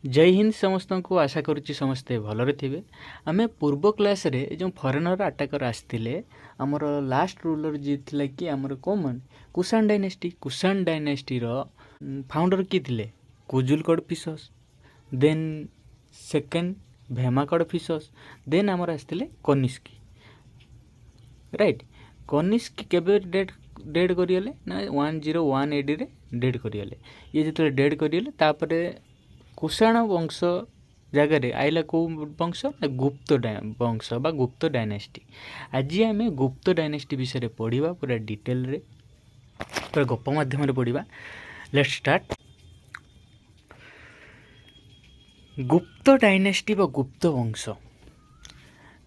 जय हिंद समस्त को आशा करुच्ची समस्ते भलरे थे। आम पूर्व क्लास रे जो फरेनर आटाकर आसते आमर लास्ट रूलर जी थी कि आमर कौन कुषाण डायनेस्टी फाउंडर किए थे कुजुलगढ़ फिशस, देन सेकेंड भेमाकड़ फिशस, देन आमर आसते कनिष्की। राइट, कनिष्क केबे डेड करिगले ना 1018 AD रे डेड करिगले। ये जो डेड करिगले तापरे कुषाण वंश जगह आइला को वंश ना गुप्त वंश बा गुप्त डायनेस्टी। आज आम गुप्त डायनेस्टी विषय पढ़ा पूरा डिटेल रे पूरा गप माध्यम पढ़ा। Let's start. गुप्त डायनेस्टी बा गुप्त वंश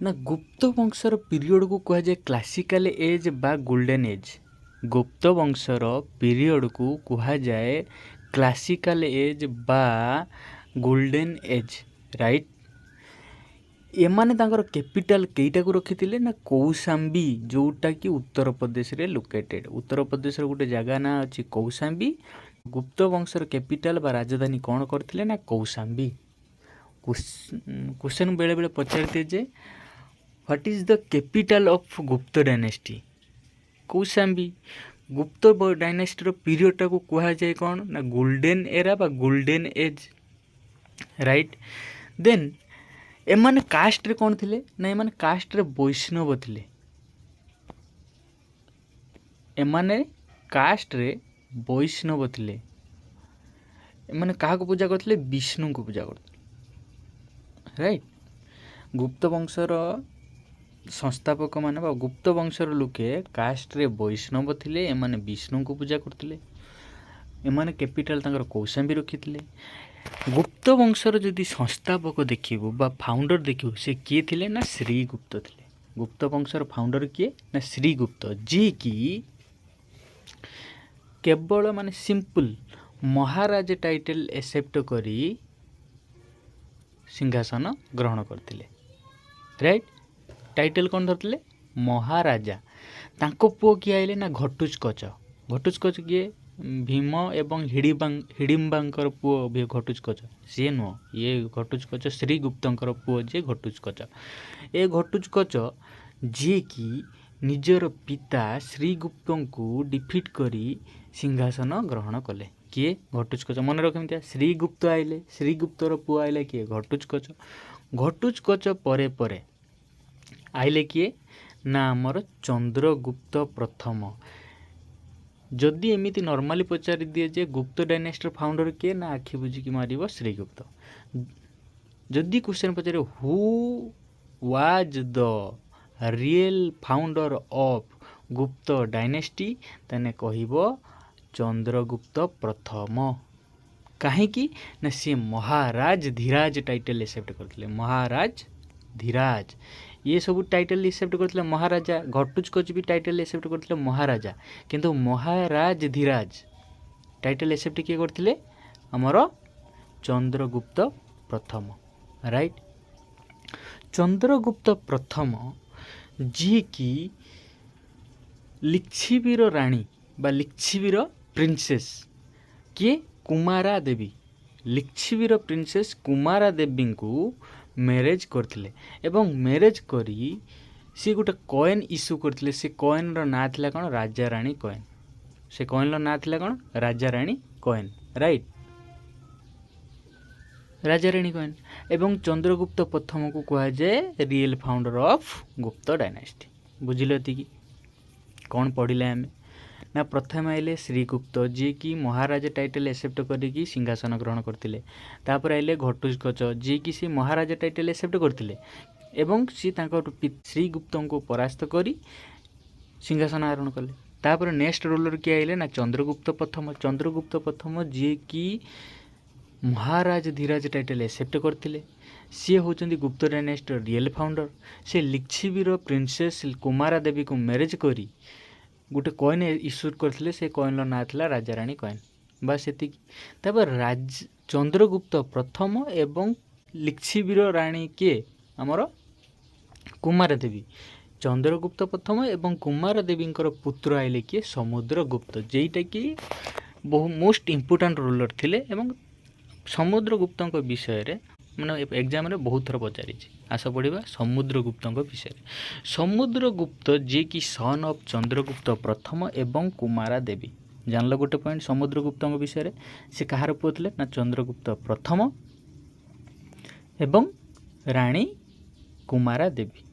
ना गुप्त वंशर पीरियड को कह जाए क्लासिकल एज बा गोल्डन एज। गुप्त वंशर पीरियड को कह जाए क्लासिकल एज बा गोल्डन एज। राइट, एमाने तांकर कैपिटल केईटा को रखी ना कौशाम्बी, जोटा कि उत्तर प्रदेश रे लोकेटेड। उत्तर प्रदेश गोटे जगह ना अच्छी कौशाम्बी। गुप्त वंशर कैपिटल बा राजधानी कौन करथिले ना कौशाम्बी। क्वेश्चन बेले बेले पचारते जे what is the capital of Gupta dynasty, Kaushambi. Gupta dynasty period को कह जाए कौन ना गोल्डन एरा बा गोल्डन एज। राइट, देन एमाने कास्ट रे कौन थिले ना एमाने कास्ट रे वैष्णव थिले। एमाने कास्ट रे वैष्णव थिले। एमाने काहा को पूजा करथिले? विष्णु को पूजा करथिले। राइट, गुप्त वंशर संस्थापक माने बा गुप्त वंशर लोके कास्ट रे वैष्णव थिले। एमाने विष्णु को पूजा करथिले। एमाने कैपिटल तांकर कौशाम्बी रखिथिले। गुप्त वंशर जदि संस्थापक देखिबो बा फाउंडर देखिबो से किए थिले ना श्रीगुप्त थिले। गुप्त वंशर फाउंडर किए ना श्रीगुप्त, जी कि केवल माने सिंपल महाराज टाइटल एक्सेप्ट करी सिंहासन ग्रहण करथिले। राइट, टाइटल कौन धरथिले? महाराजा। तांको पुओ किए आइले ना घटुचकच। घटुचकच किए? भीम एवं हिडिम्बांकर पुओ घटुचकच। सी नुह, ये घटुचकच श्रीगुप्तंकर पुओ जे घटुचकच। ए घटुचकच जी कि निजर पिता श्रीगुप्त को डिफिट करी सिंहासन ग्रहण कले। किए? घटुचकच। मन रखमितिया श्रीगुप्त आइले, श्रीगुप्तर पुओ आइले किए? घटुचकच। घटुचकच परे परे आइले किए ना आमर चंद्रगुप्त प्रथम। जदि एमिति नॉर्मली पचारि दिए जे गुप्त डायनेस्टी फाउंडर किए ना आखि बुझिकी मारिब श्रीगुप्त। जदि क्वेश्चन पचारे who was the real founder of Gupta dynasty ताने कहिबो चंद्रगुप्त प्रथम। काहेकि ना सी महाराज धीराज टाइटल एक्सेप्ट करथिले। महाराज धीराज ये सब टाइटल एक्सेप्ट करथिले महाराजा। घटुचकच भी टाइटल एक्सेप्ट करथिले महाराजा, किंतु महाराज धीराज टाइटल एक्सेप्ट किए करथिले? हमर चंद्रगुप्त प्रथम। राइट, चंद्रगुप्त प्रथम जी कि लिच्छिवीर राणी बा लिच्छिवीर प्रिंसेस किए? कुमारा देवी। लिच्छिवीर प्रिंसेस कुमारा देवी को मैरेज करथिले एवं मैरेज करी सी गोटे कॉइन इश्यू करथिले। से कॉइन रो ना थिला कोन? राजा रानी कॉइन। से कॉइन रो ना थिला कोन? Raja Rani coin. Right, Raja Rani coin. एवं चंद्रगुप्त प्रथम को कहा जाए real founder of Gupta dynasty. बुझिले कि कौन पढ़िले आमे ना प्रथम आइले श्रीगुप्त जी कि महाराज टाइटल एक्सेप्ट करिकी सिंहासन ग्रहण करथिले। तापर आइले घटुचकच जी कि सी महाराज टाइटल एक्सेप्ट करथिले एवं सी तांकर श्रीगुप्त को परास्त करी सिंहासन आरोहण कले। तापर नेक्स्ट रूलर किए आइले ना चंद्रगुप्त प्रथम। चंद्रगुप्त प्रथम जी कि महाराज धीराज टाइटल एक्सेप्ट करथिले। सी होचंदी गुप्त डायनेस्टी रियल फाउंडर। से लिच्छिवीर प्रिंसेस कुमारा देवी को मैरेज करी गोटे कॉइन इश्यू करथिले। से कॉइन ना थिला राजा रानी कॉइन। बस एतिक। तापर चंद्रगुप्त प्रथम एवं लिच्छिवीर रानी किए? हमर कुमार देवी। चंद्रगुप्त प्रथम एवं कुमार देवी पुत्र आइले किए? समुद्रगुप्त, जेटा कि बहु मोस्ट इम्पोर्टाट रूलर थिले एवं समुद्रगुप्त विषय मैंने एग्जाम बहुत थर पचारि आस पढ़ा समुद्रगुप्त विषय। समुद्रगुप्त जी की सन ऑफ चंद्रगुप्त प्रथम एवं कुमारा देवी। जानल गोटे पॉइंट समुद्रगुप्त विषय से कहार पुओ थे ना चंद्रगुप्त प्रथम एवं राणी कुमारा देवी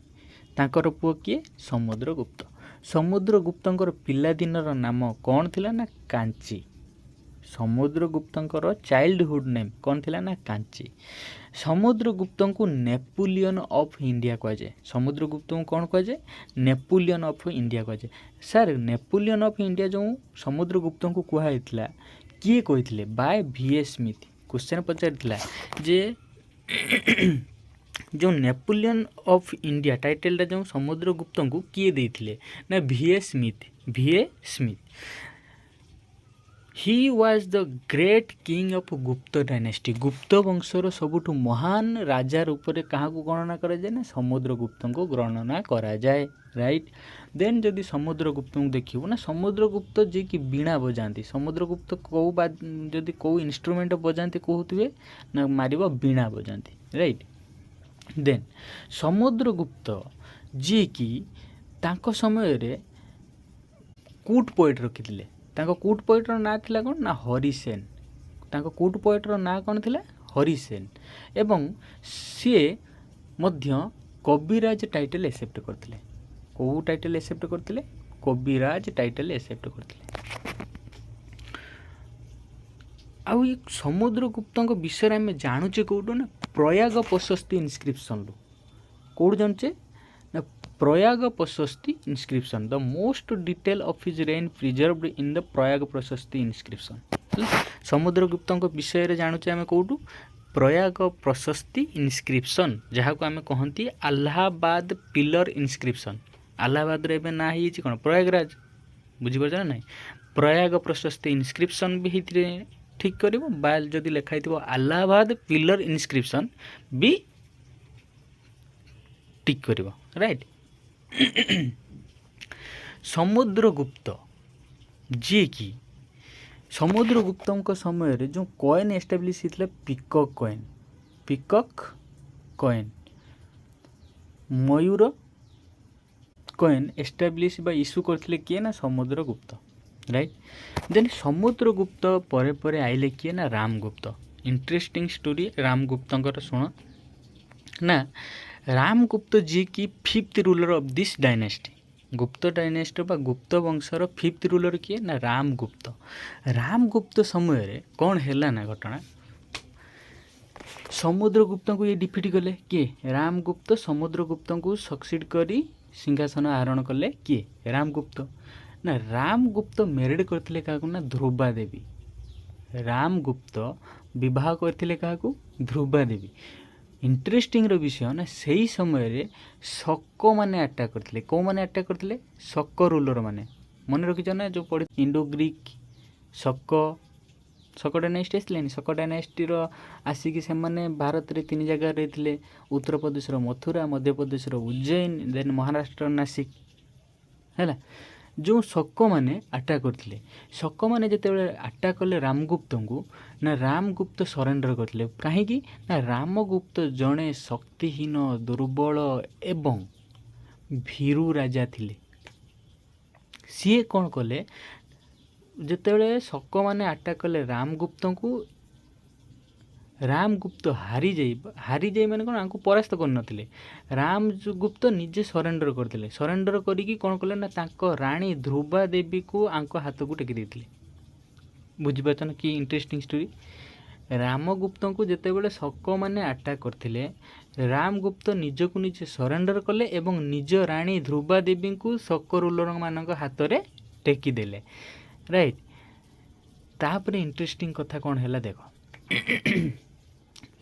तांकर पुओ किए समुद्रगुप्त। समुद्रगुप्तर पिलादिनर नाम कौन थिला ना कांची। समुद्रगुप्तर चाइल्डहुड नेम कौन थिला ना कांची। समुद्रगुप्त को नेपोलियन ऑफ इंडिया कहुए। समुद्रगुप्त को कौन कहुए नेपोलियन ऑफ इंडिया कहुए। सर नेपोलियन ऑफ इंडिया जो समुद्रगुप्त को कहुई किए कही बाय VA स्मिथ। क्वेश्चन पचार जे जो नेपोलियन ऑफ इंडिया टाइटल जो समुद्रगुप्त को किए देते ना VA Smith. He was the great king of Gupta dynasty. गुप्त वंशर सबुठ महान राजा रूप में क्या गणना करा जाए ना समुद्रगुप्त को गणना करा जाए। राइट। देन जदि समुद्रगुप्त को देखिए ना समुद्रगुप्त जी की बीणा बजाती। समुद्रगुप्त कौ जदि कौ इंस्ट्रुमेंट बजाती कहते ना मार बीणा बजाती। राइट। देन समुद्रगुप्त जी की तांको समय रे कूट पोएट रखिथिले। तांको कूट पोएटर ना थिला कौन ना हरिसेन। तांको कूट पोएटर ना कौन थिला हरिसेन। एवं सी मध्य कविराज टाइटल एक्सेप्ट करथिले। को टाइटल एक्सेप्ट करथिले कविराज टाइटल एक्सेप्ट करथिले। आउ ये समुद्रगुप्त विषय आम जानूचे कौटू ना प्रयाग प्रशस्ति इनस्क्रिप्शन रू। कौट जानचे ना Prayag Prashasti inscription. The most detail of his reign preserved in the Prayag Prashasti inscription. Samudragupta विषय जानूचे आम कौटू प्रयाग प्रशस्ति इनस्क्रिप्शन जहाँ को आम कहती अलाहाबाद पिलर इनस्क्रिप्शन। अलाहाबाद रे ना ही कौन प्रयागराज बुझीपार ना ना प्रयाग प्रशस्ति इनस्क्रिप्शन भी ठीक कर बाल जदि लिखाई अलाहाबाद पिलर इनस्क्रिप्शन भी ठीक कर। राइट। समुद्रगुप्त जी की समुद्रगुप्त समय रे जो कॉइन एस्टाब्लिश होता पिकॉक कॉइन। पिकॉक कॉइन मयूर कॉइन एस्टाब्लिश बा इश्यू करथिले किए ना समुद्रगुप्त। राइट। देन समुद्रगुप्त परे परे आइले किए ना रामगुप्त। इंटरेस्टिंग स्टोरी रामगुप्त शुण ना। रामगुप्त जी की 5th ruler of this dynasty. गुप्त डायनेस्टी बा गुप्त वंशर 5th रूलर किए ना रामगुप्त। रामगुप्त समय रे कौन हैला ना घटना समुद्रगुप्त को ये डिफिट कले किए रामगुप्त। समुद्रगुप्त को सक्सीड करी सिंहासन आरोहण कले किए रामगुप्त ना। रामगुप्त मेरिड करथिले काकू ना ध्रुवा देवी। रामगुप्त विवाह करथिले काकू ध्रुवा देवी। इंटरेस्टिंग विषय ना सही समय रे शक माने अटैक करथिले। को माने अटैक करथिले शक रूलर माने मन रखिछ ना जो पढ़ी इंडो ग्रीक शक शक डायनेस्टी आसलेनी। शक डायनेस्टी आसिकी से माने भारत रे 3 जगह रही। उत्तर प्रदेश मथुरा, मध्य प्रदेश उज्जैन, देन महाराष्ट्र नासिक है। जो शक मैंने अटैक करते शक मैंने जिते अटैक कले रामगुप्त को ना रामगुप्त सरेंडर करते कहीं ना रामगुप्त जड़े शक्तिहीन दुर्बल एवं भीरु राजा थिले। सी कौन कले जिते शक मैंने अटैक कले रामगुप्त को रामगुप्त हारी जाए मैंने कौन आपको परास्त करनथिले। रामगुप्त निजे सरेंडर करते। सरेंडर करिकी कौन कले ना तांको रानी ध्रुवा देवी को आंको हाथ को टेकी देथिले। बुझिपारछ ना कि इंटरेस्टिंग स्टोरी। रामगुप्त को जिते बड़े शक मैंने अटैक करते रामगुप्त निज को निजे सरेंडर कले एवं निज रानी ध्रुवा देवी को शक रूलर मान हाथ में टेकी देले। राइट। तापरे इंटरेस्टिंग कथा कौन है देख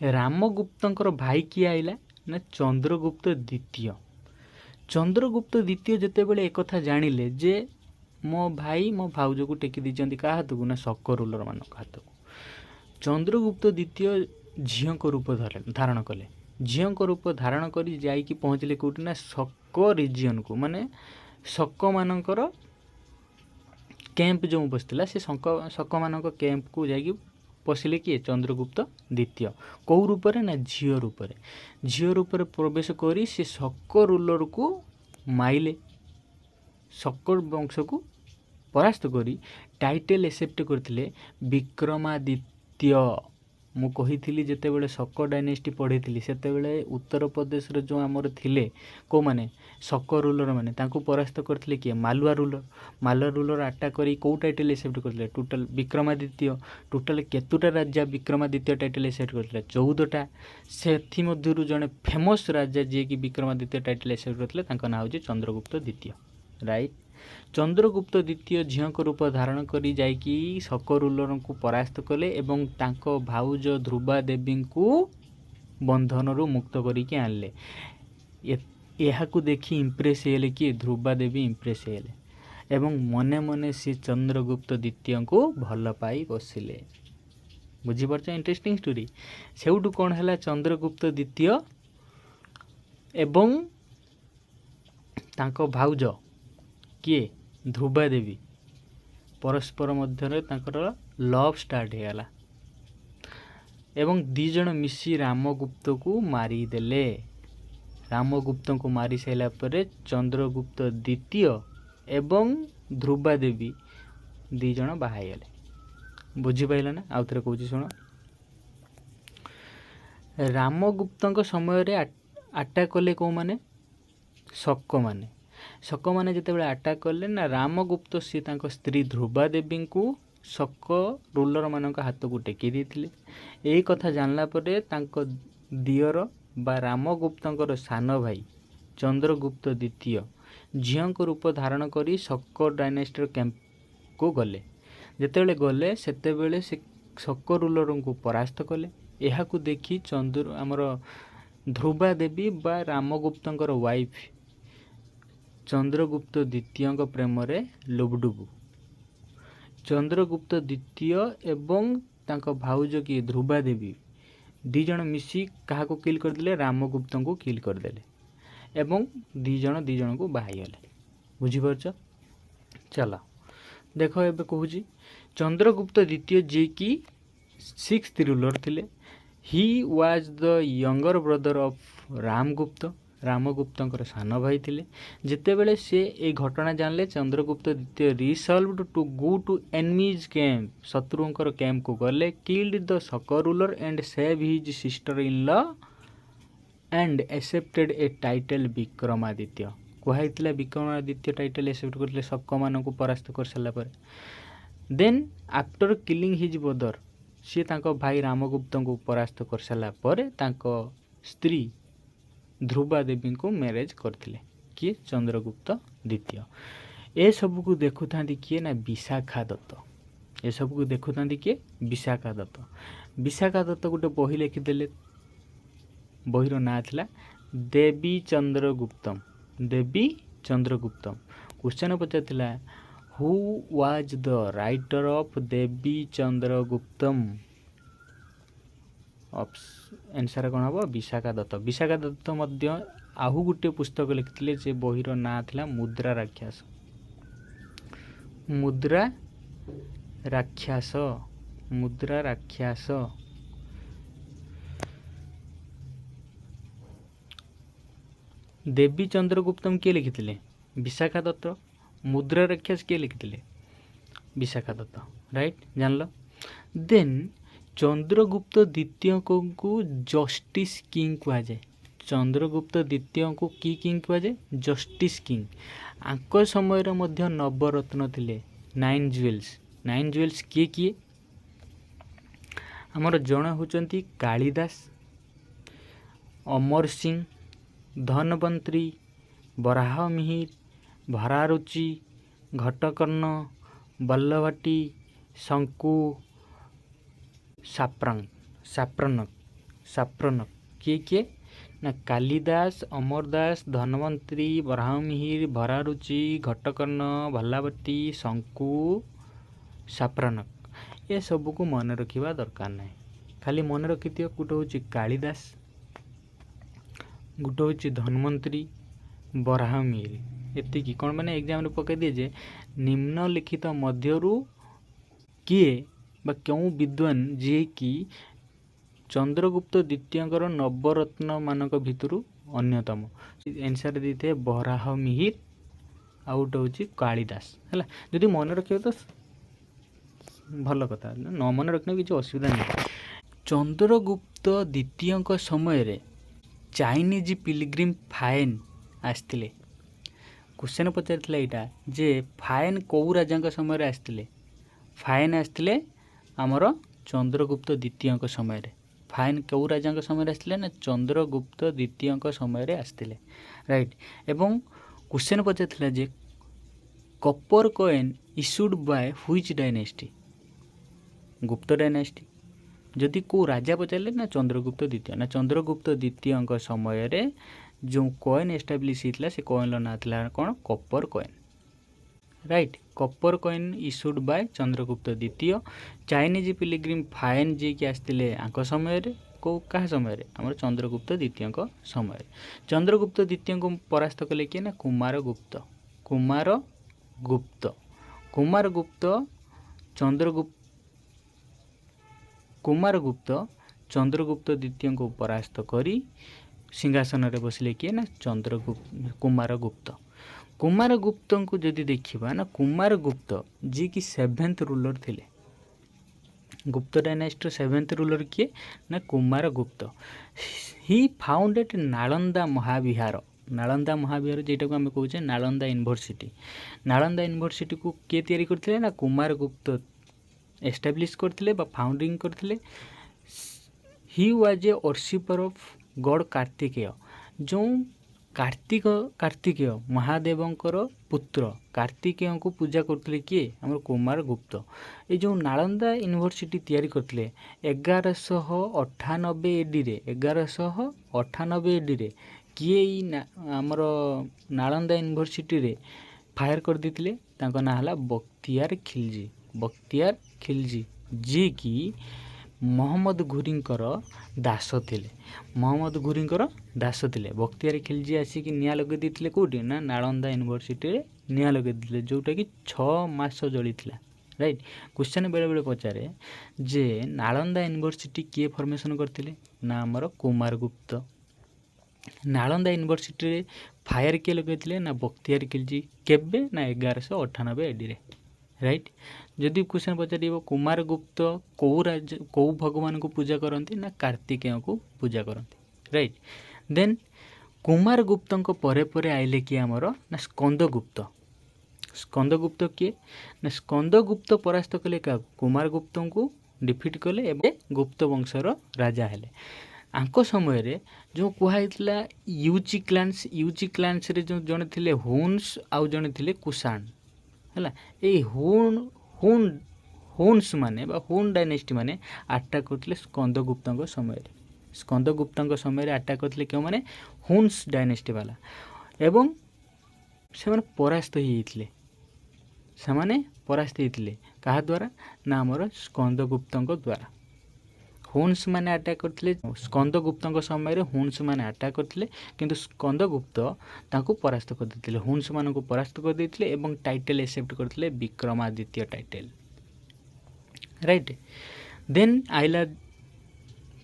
रामगुप्तर भाई किए आइला ना चंद्रगुप्त द्वितीय। चंद्रगुप्त द्वितीय जिते बड़े एक कथा जानिले जे मो भाई मो भाउज को टेकी दीचंती का हाथ को ना शक रूलर मान हाथ को। चंद्रगुप्त द्वितीय झील को रूप धारण कले। झील को रूप धारण कर जाइकी पहुँचले कौटी ना शक रिजियन को माने शक मानकर कैंप जो बसला से शक मान कैंप को जाइकी ପଶିଲେ କିଏ? ଚନ୍ଦ୍ରଗୁପ୍ତ ଦ୍ୱିତୀୟ। କେଉଁ ରୂପରେ? ନା ଝିଅ ରୂପରେ। ଝିଅ ରୂପରେ ପ୍ରବେଶ କରି ସେ ଶକ ରୁଲରକୁ ମାଇଲେ, ଶକ ବଂଶକୁ ପରାସ୍ତ କରି ଟାଇଟେଲ ଏକ୍ସେପ୍ଟ କରିଥିଲେ ବିକ୍ରମାଦିତ୍ୟ। ମୁଁ କହିଥିଲି ଯେତେବେଳେ ଶକ ଡାଇନେଷ୍ଟି ପଢ଼ିଥିଲି ସେତେବେଳେ ଉତ୍ତରପ୍ରଦେଶର ଯେଉଁ ଆମର ଥିଲେ କେଉଁମାନେ? ଶକ ରୁଲର ମାନେ, ତାଙ୍କୁ ପରାସ୍ତ କରିଥିଲେ କିଏ? Malwa ruler. Malwa ruler attack କରି କେଉଁ ଟାଇଟେଲ ଏକ୍ସେପ୍ଟ କରିଥିଲେ? ଟୋଟାଲ ବିକ୍ରମାଦିତ୍ୟ। ଟୋଟାଲ କେତୋଟା ରାଜା ବିକ୍ରମାଦିତ୍ୟ ଟାଇଟେଲ ଏକ୍ସେପ୍ଟ କରିଥିଲେ? 14ଟା। ସେଥିମଧ୍ୟରୁ ଜଣେ ଫେମସ୍ ରାଜା ଯିଏକି ବିକ୍ରମାଦିତ୍ୟ ଟାଇଟେଲ ଏକ୍ସେପ୍ଟ କରିଥିଲେ ତାଙ୍କ ନାଁ ହେଉଛି ଚନ୍ଦ୍ରଗୁପ୍ତ ଦ୍ୱିତୀୟ। ରାଇଟ୍। ଚନ୍ଦ୍ରଗୁପ୍ତ ଦ୍ୱିତୀୟ ଝିଅଙ୍କ ରୂପ ଧାରଣ କରି ଯାଇକି ଶକ ରୁଲରଙ୍କୁ ପରାସ୍ତ କଲେ ଏବଂ ତାଙ୍କ ଭାଉଜ ଧ୍ରୁବା ଦେବୀଙ୍କୁ ବନ୍ଧନରୁ ମୁକ୍ତ କରିକି ଆଣିଲେ। ଏହାକୁ ଦେଖି ଇମ୍ପ୍ରେସ୍ ହେଲେ କିଏ? ଧ୍ରୁବା ଦେବୀ ଇମ୍ପ୍ରେସ୍ ହେଲେ ଏବଂ ମନେ ମନେ ସେ ଚନ୍ଦ୍ରଗୁପ୍ତ ଦ୍ୱିତୀୟଙ୍କୁ ଭଲ ପାଇ ବସିଲେ। ବୁଝିପାରୁଛ? Interesting story. ସେଇଠୁ କ'ଣ ହେଲା? ଚନ୍ଦ୍ରଗୁପ୍ତ ଦ୍ୱିତୀୟ ଏବଂ ତାଙ୍କ ଭାଉଜ କିଏ? ଧ୍ରୁବା ଦେବୀ ପରସ୍ପର ମଧ୍ୟରେ ତାଙ୍କର ଲଭ୍ ଷ୍ଟାର୍ଟ ହେଇଗଲା ଏବଂ ଦୁଇ ଜଣ ମିଶି ରାମଗୁପ୍ତକୁ ମାରିଦେଲେ। ରାମଗୁପ୍ତଙ୍କୁ ମାରି ସାରିଲା ପରେ ଚନ୍ଦ୍ରଗୁପ୍ତ ଦ୍ୱିତୀୟ ଏବଂ ଧ୍ରୁବା ଦେବୀ ଦୁଇ ଜଣ ବାହା ହେଇଗଲେ। ବୁଝିପାରିଲ ନା? ଆଉ ଥରେ କହୁଛି ଶୁଣ। ରାମଗୁପ୍ତଙ୍କ ସମୟରେ ଆଟାକ୍ କଲେ କେଉଁମାନେ? ଶକମାନେ। ଶକମାନେ ଯେତେବେଳେ ଆଟାକ୍ କଲେ ନା ରାମଗୁପ୍ତ ସିଏ ତାଙ୍କ ସ୍ତ୍ରୀ ଧ୍ରୁବା ଦେବୀଙ୍କୁ ଶକ ରୁଲରମାନଙ୍କ ହାତକୁ ଟେକି ଦେଇଥିଲେ। ଏହି କଥା ଜାଣିଲା ପରେ ତାଙ୍କ ଦିଅର ବା ରାମଗୁପ୍ତଙ୍କର ସାନ ଭାଇ ଚନ୍ଦ୍ରଗୁପ୍ତ ଦ୍ୱିତୀୟ ଝିଅଙ୍କ ରୂପ ଧାରଣ କରି ଶକ ଡାଇନେଷ୍ଟିର କ୍ୟାମ୍ପକୁ ଗଲେ। ଯେତେବେଳେ ଗଲେ ସେତେବେଳେ ସେ ଶକ ରୁଲରଙ୍କୁ ପରାସ୍ତ କଲେ। ଏହାକୁ ଦେଖି ଆମର ଧ୍ରୁବା ଦେବୀ ବା ରାମଗୁପ୍ତଙ୍କର ୱାଇଫ୍ ଚନ୍ଦ୍ରଗୁପ୍ତ ଦ୍ୱିତୀୟଙ୍କ ପ୍ରେମରେ ଲୁବୁଡୁବୁ। ଚନ୍ଦ୍ରଗୁପ୍ତ ଦ୍ୱିତୀୟ ଏବଂ ତାଙ୍କ ଭାଉଜ କିଏ? ଧ୍ରୁବା ଦେବୀ ଦୁଇ ଜଣ ମିଶି କାହାକୁ କିଲ୍ କରିଦେଲେ? ରାମଗୁପ୍ତଙ୍କୁ କିଲ୍ କରିଦେଲେ ଏବଂ ଦୁଇ ଜଣଙ୍କୁ ବାହା ହେଇଗଲେ। ବୁଝିପାରୁଛ? ଚାଲ ଦେଖ ଏବେ କହୁଛି। ଚନ୍ଦ୍ରଗୁପ୍ତ ଦ୍ୱିତୀୟ ଯିଏକି 6th ରୁଲର ଥିଲେ। He was the younger brother of Ramagupta. ରାମଗୁପ୍ତଙ୍କର ସାନ ଭାଇ ଥିଲେ। ଯେତେବେଳେ ସେ এই ଘଟଣା ଜାଣିଲେ ଚନ୍ଦ୍ରଗୁପ୍ତ ଦ୍ୱିତୀୟ resolved to go to enemies camp. ଶତ୍ରୁଙ୍କର କ୍ୟାମ୍ପକୁ ଗଲେ। Killed the Shaka ruler and save his sister in law and accepted a title Vikramaditya. କୁହାଯାଇଥିଲା ବିକ୍ରମାଦିତ୍ୟ ଟାଇଟେଲ ଆକ୍ସେପ୍ଟ କରିଥିଲେ ଶକମାନଙ୍କୁ ପରାସ୍ତ କରିସାରିଲା ପରେ। Then after killing his brother, ସିଏ ତାଙ୍କ ଭାଇ ରାମଗୁପ୍ତଙ୍କୁ ପରାସ୍ତ କରିସାରିଲା ପରେ ତାଙ୍କ ସ୍ତ୍ରୀ ଧ୍ରୁବା ଦେବୀଙ୍କୁ ମ୍ୟାରେଜ୍ କରିଥିଲେ। କିଏ? ଚନ୍ଦ୍ରଗୁପ୍ତ ଦ୍ୱିତୀୟ। ଏସବୁକୁ ଦେଖୁଥାନ୍ତି କିଏ? ନା ବିଶାଖା ଦତ୍ତ। ଏସବୁକୁ ଦେଖୁଥାନ୍ତି କିଏ? ବିଶାଖା ଦତ୍ତ। ବିଶାଖା ଦତ୍ତ ଗୋଟେ ବହି ଲେଖିଦେଲେ। ବହିର ନାଁ ଥିଲା ଦେବୀ ଚନ୍ଦ୍ରଗୁପ୍ତମ। ଦେବୀ ଚନ୍ଦ୍ରଗୁପ୍ତମ। କ୍ୱେଶ୍ଚନ ପଚାରିଥିଲା who was the writer of Devi Chandraguptam? Answer କ'ଣ ହେବ? ବିଶାଖା ଦତ୍ତ। ବିଶାଖା ଦତ୍ତ ମଧ୍ୟ ଆଉ ଗୋଟିଏ ପୁସ୍ତକ ଲେଖିଥିଲେ ଯେ ବହିର ନାଁ ଥିଲା ମୁଦ୍ରା ରାକ୍ଷାସ। ମୁଦ୍ରା ରାକ୍ଷାସ। ମୁଦ୍ରା ରାକ୍ଷାସ। ଦେବୀ ଚନ୍ଦ୍ରଗୁପ୍ତମ କିଏ ଲେଖିଥିଲେ? ବିଶାଖା ଦତ୍ତ। ମୁଦ୍ରା ରାକ୍ଷାସ କିଏ ଲେଖିଥିଲେ? ବିଶାଖା ଦତ୍ତ। ରାଇଟ୍, ଜାଣିଲ। ଦେନ୍ ଚନ୍ଦ୍ରଗୁପ୍ତ ଦ୍ୱିତୀୟଙ୍କୁ ଜଷ୍ଟିସ୍ କିଙ୍ଗ କୁହାଯାଏ। ଚନ୍ଦ୍ରଗୁପ୍ତ ଦ୍ୱିତୀୟଙ୍କୁ କି କିଙ୍ଗ କୁହାଯାଏ? Justice king. ଆଙ୍କ ସମୟରେ ମଧ୍ୟ ନବରତ୍ନ ଥିଲେ, 9 ଜୁଏଲ୍ସ। 9 ଜୁଏଲ୍ସ କିଏ କିଏ? ଆମର ଜଣେ ହେଉଛନ୍ତି କାଳିଦାସ, ଅମର ସିଂ, ଧନବନ୍ତରୀ, ବରାହ ମିହିର, ଭରାରୁଚି, ଘଟକର୍ଣ୍ଣ, ବଲ୍ଲଭାଟି, ଶଙ୍କୁ, ସାପ୍ରନକ। କିଏ କିଏ? ନା କାଳିଦାସ, ଅମର ଦାସ, ଧନବନ୍ତରୀ, ବରାହ ମିହିର, ଭରାରୁଚି, ଘଟକର୍ଣ୍ଣ, ଭଲ୍ଲାବତୀ, ଶଙ୍କୁ, ସାପ୍ରନକ। ଏସବୁକୁ ମନେ ରଖିବା ଦରକାର ନାହିଁ। ଖାଲି ମନେ ରଖିଥିବ ଗୋଟେ ହେଉଛି କାଳିଦାସ, ଗୋଟେ ହେଉଛି ଧନ୍ୱନ୍ତରୀ, ବରାହ ମିହିର। ଏତିକି କ'ଣ ମାନେ ଏକ୍ଜାମ୍ରେ ପକାଇଦିଏ ଯେ ନିମ୍ନଲିଖିତ ମଧ୍ୟରୁ କିଏ बा क्यों विद्वान जी कि चंद्रगुप्त द्वितीयंकर नवरत्न मानक भितरु अन्यतम आंसर देते बराह मिहिर आउट हूँ कालिदास है जदि मन रखिए तो भल कथा न मन रखने किसी असुविधा नहीं। चंद्रगुप्त द्वितीय समय रे चाइनीज पिलग्रिम फाइन आसते क्वेश्चन पचार यहाँ जे फाइन कौ राजा समय आसते फाइन आसते आमर चंद्रगुप्त द्वितीय समय रे फाइन कौ राजा समय आसते ना चंद्रगुप्त द्वितीय समय आसते राइट। एवं क्वेश्चन पचार जे copper coin issued by which dynasty गुप्त डायनेस्टी जदि को राजा पचारे ना चंद्रगुप्त द्वितीय ना चंद्रगुप्त द्वितीय समय रे जो कॉइन एस्टाब्लिश होता से कॉइन ना था कौन copper coin right. Copper coin issued by Chandragupta द्वितीय चाइनीज पिलग्रिम फाइन जी कि आसते आंक समय रे को क्या समय आम चंद्रगुप्त द्वितीय समय चंद्रगुप्त द्वितीय को परास्त कले किए ना कुमारगुप्त कुमारगुप्त कुमारगुप्त चंद्रगुप्त द्वितीय को परास्त करी सिंहासन रे बसिले किए ना कुमारगुप्त को जदि देखिबा ना कुमारगुप्त जी कि 7th रूलर थिले गुप्त डायनेस्टी 7th रूलर किए ना कुमारगुप्त ही फाउंडेड नालंदा महाविहार जेटा को आम कहे नालंदा यूनिवर्सिटी को किए तैयारी करथिले ना कुमारगुप्त एस्टाब्लिश करथिले बा फाउंडिंग करथिले। He was a worshipper of God Kartikeya जो कार्तिकेय महादेवंकर पुत्र कार्तिकेय को पूजा करथिले किए हमर कुमारगुप्त ये जो नालंदा यूनिवर्सिटी तैयारी करथिले 1198 एडी रे 1198 एडी रे किए हमर नालंदा यूनिवर्सिटी रे फायर कर देथिले तांको ना हला बख्तियार खिलजी जी कि मोहम्मद घुरींकर दास थिले बख्तियार खिलजी आसिक निआं लगे देथिले कोठी ना नालंदा यूनिवर्सिटी रे निआं लगे देथिले जोटा कि 6 मास जली थिला राइट। क्वेश्चन बेले बेले पचारे जे नालंदा यूनिवर्सिटी किए फॉर्मेशन करथिले ना हमर कुमारगुप्त नालंदा यूनिवर्सिटी रे फायर किए लगे ना बख्तियार खिलजी केबे ना 1198 एडी रे राइट। जदि क्वेश्चन पचार कुमारगुप्त कौ भगवान को पूजा करती ना कार्तिकेय को पूजा करती राइट। देन कुमारगुप्त परे परे आइले किए आमर ना स्कंदगुप्त किए ना स्कंदगुप्त परास्त कले क्या कुमारगुप्त को डिफिट कले एवं गुप्त वंशर राजा हेले। आंक समय रे जो कहला यूचिक्लान्स रे जो जने थिले हुन्स आउ जने थिले कुषाण है हुन्स माने बा हुन डायनेस्टी माने अटैक करथिले स्कंदगुप्त समय रे अटैक करथिले क्यों माने हुन्स डायनेस्टी वाला एवं से परास्त होइथिले कहा द्वारा ना हमर स्कंदगुप्त द्वारा हुन्स माने अटैक करथिले स्कंदगुप्त समय रे हुन्स माने अटैक करथिले किंतु स्कंदगुप्त तांको परास्त कर देथिले हुन्स मान को परास्त कर देथिले एवं टाइटल एक्सेप्ट करथिले विक्रमादित्य टाइटल राइट। देन आइला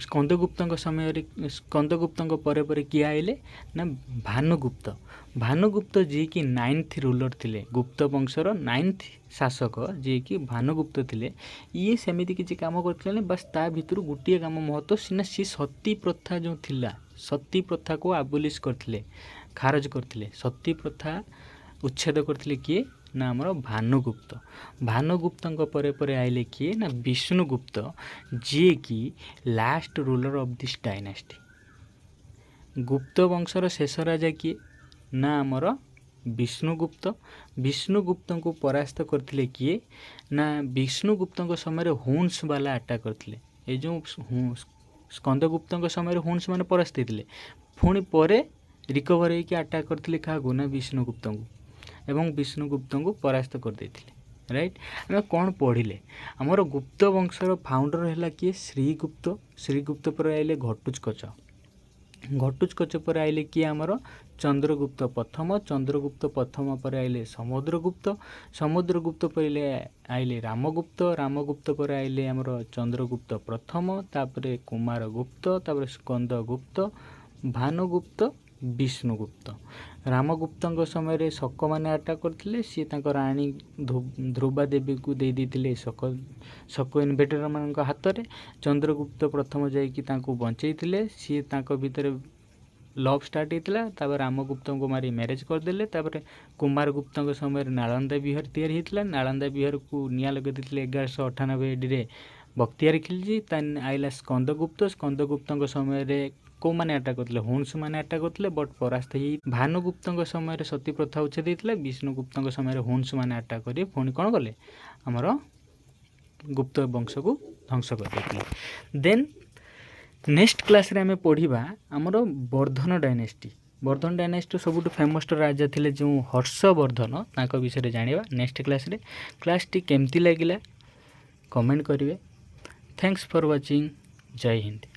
स्कंदगुप्त समय रे स्कंदगुप्त परे परे किए आइले ना भानुगुप्त जी कि 9th रूलर थिले गुप्त वंशर 9th शासक जी कि भानुगुप्त थिले ये सेमिति किछि काम करथिले बस ता भितर गुटिए काम महत्व सिना सी सती प्रथा जो थिला सती प्रथा को आबोलिश करथिले खारज करथिले सती प्रथा उच्छेद करथिले किए ना हमर भानुगुप्त परे परे आइले किए ना विष्णुगुप्त जी कि last ruler of this dynasty गुप्त वंशर शेष राजा किए ना हमर विष्णुगुप्त को परास्त करथिले किए ना विष्णुगुप्त समय रे हुन्स वाला अटैक करथिले ए जो स्कंदगुप्त समय रे हुन्स माने परास्त होइथिले पुणी परे रिकवर होइके अटैक करथिले का ना विष्णुगुप्त को एवं विष्णुगुप्त को परास्त कर देथिले राइट। आम कौन पढ़िले आमर गुप्त वंशर फाउंडर है किए श्रीगुप्त पर आइले ଘଟୋତ୍କଚ ପରେ ଆଇଲେ କିଏ ଆମର ଚନ୍ଦ୍ରଗୁପ୍ତ ପ୍ରଥମ। ଚନ୍ଦ୍ରଗୁପ୍ତ ପ୍ରଥମ ପରେ ଆଇଲେ ସମୁଦ୍ରଗୁପ୍ତ। ସମୁଦ୍ରଗୁପ୍ତ ପରେ ଆଇଲେ ରାମଗୁପ୍ତ। ରାମଗୁପ୍ତ ପରେ ଆଇଲେ ଆମର ଚନ୍ଦ୍ରଗୁପ୍ତ ପ୍ରଥମ, ତାପରେ କୁମାରଗୁପ୍ତ, ତାପରେ ସ୍କନ୍ଦଗୁପ୍ତ, ଭାନୁଗୁପ୍ତ, ବିଷ୍ଣୁଗୁପ୍ତ। ରାମଗୁପ୍ତଙ୍କ ସମୟରେ ଶକମାନେ ଆଟାକ୍ କରିଥିଲେ। ସିଏ ତାଙ୍କ ରାଣୀ ଧ୍ରୁବା ଦେବୀକୁ ଦେଇ ଦେଇଥିଲେ ଶକ ଇନଭେଟରମାନଙ୍କ ହାତରେ। ଚନ୍ଦ୍ରଗୁପ୍ତ ପ୍ରଥମ ଯାଇକି ତାଙ୍କୁ ବଞ୍ଚେଇଥିଲେ। ସିଏ ତାଙ୍କ ଭିତରେ ଲଭ୍ ଷ୍ଟାର୍ଟ ହେଇଥିଲା। ତାପରେ ରାମଗୁପ୍ତଙ୍କୁ ମାରି ମ୍ୟାରେଜ୍ କରିଦେଲେ। ତାପରେ କୁମାରଗୁପ୍ତଙ୍କ ସମୟରେ ନାଳନ୍ଦା ବିହାର ତିଆରି ହେଇଥିଲା। ନାଳନ୍ଦା ବିହାରକୁ ନିଆଁ ଲଗାଇ ଦେଇଥିଲେ 1198 AD ବକ୍ତିଆର ଖିଲଜି। ତା ଆଇଲା ସ୍କନ୍ଦଗୁପ୍ତ। ସ୍କନ୍ଦଗୁପ୍ତଙ୍କ ସମୟରେ କେଉଁମାନେ ଆଟାକ୍ କରିଥିଲେ? ହୁନ୍ସ ମାନେ ଆଟାକ୍ କରିଥିଲେ, ବଟ୍ ପରାସ୍ତ ହେଇ। ଭାନୁଗୁପ୍ତଙ୍କ ସମୟରେ ସତୀ ପ୍ରଥା ଉଚ୍ଛେଦ ହେଇଥିଲା। ବିଷ୍ଣୁଗୁପ୍ତଙ୍କ ସମୟରେ ହୁନ୍ସ ମାନେ ଆଟାକ୍ କରି ପୁଣି କ'ଣ କଲେ? ଆମର ଗୁପ୍ତ ବଂଶକୁ ଧ୍ୱଂସ କରିଦେଇଥିଲେ। ଦେନ୍ ନେକ୍ସଟ କ୍ଲାସ୍ରେ ଆମେ ପଢ଼ିବା ଆମର ବର୍ଦ୍ଧନ ଡାଇନେଷ୍ଟି। ବର୍ଦ୍ଧନ ଡାଇନେଷ୍ଟିର ସବୁଠୁ ଫେମସ୍ ରାଜା ଥିଲେ ଯେଉଁ ହର୍ଷବର୍ଦ୍ଧନ, ତାଙ୍କ ବିଷୟରେ ଜାଣିବା ନେକ୍ସଟ କ୍ଲାସ୍ରେ। କ୍ଲାସ୍ଟି କେମିତି ଲାଗିଲା କମେଣ୍ଟ କରିବେ। Thanks for watching. ଜୟ ହିନ୍ଦ।